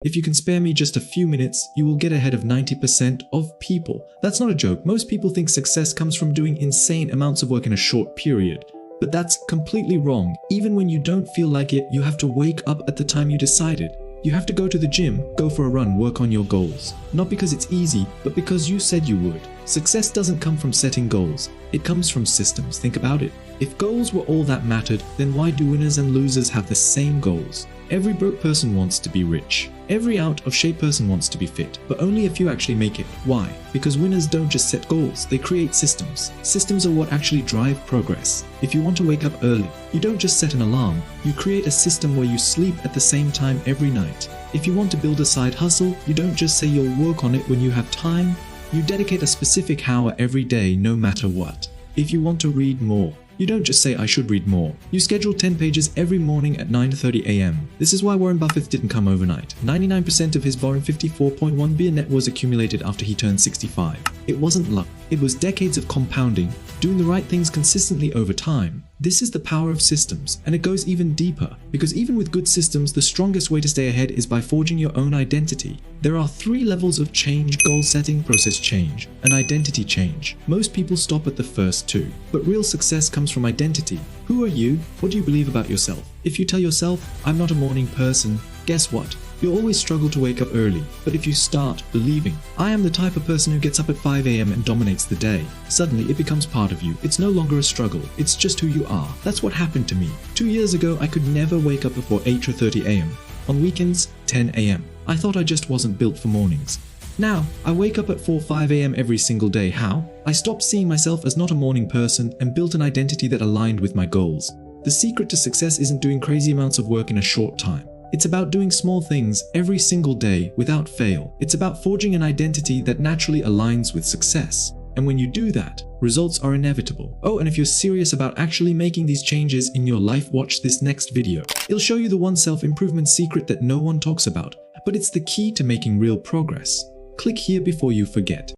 If you can spare me just a few minutes, you will get ahead of 90% of people. That's not a joke. Most people think success comes from doing insane amounts of work in a short period. But that's completely wrong. Even when you don't feel like it, you have to wake up at the time you decided. You have to go to the gym, go for a run, work on your goals. Not because it's easy, but because you said you would. Success doesn't come from setting goals. It comes from systems. Think about it. If goals were all that mattered, then why do winners and losers have the same goals? Every broke person wants to be rich. Every out-of-shape person wants to be fit, but only a few actually make it. Why? Because winners don't just set goals, they create systems. Systems are what actually drive progress. If you want to wake up early, you don't just set an alarm, you create a system where you sleep at the same time every night. If you want to build a side hustle, you don't just say you'll work on it when you have time, you dedicate a specific hour every day no matter what. If you want to read more, you don't just say I should read more. You schedule 10 pages every morning at 9:30 a.m. This is why Warren Buffett didn't come overnight. 99% of his foreign $54.1 billion net was accumulated after he turned 65. It wasn't luck. It was decades of compounding, doing the right things consistently over time. This is the power of systems, and it goes even deeper, because even with good systems, the strongest way to stay ahead is by forging your own identity. There are 3 levels of change: goal setting, process change, and identity change. Most people stop at the first 2, but real success comes from identity. Who are you? What do you believe about yourself? If you tell yourself, I'm not a morning person, guess what? You'll always struggle to wake up early, but if you start believing, I am the type of person who gets up at 5 a.m. and dominates the day, suddenly it becomes part of you. It's no longer a struggle, it's just who you are. That's what happened to me. 2 years ago, I could never wake up before 8:30 a.m. On weekends, 10 a.m. I thought I just wasn't built for mornings. Now, I wake up at 4-5 a.m. every single day. How? I stopped seeing myself as not a morning person and built an identity that aligned with my goals. The secret to success isn't doing crazy amounts of work in a short time. It's about doing small things every single day without fail. It's about forging an identity that naturally aligns with success. And when you do that, results are inevitable. Oh, and if you're serious about actually making these changes in your life, watch this next video. It'll show you the one self-improvement secret that no one talks about, but it's the key to making real progress. Click here before you forget.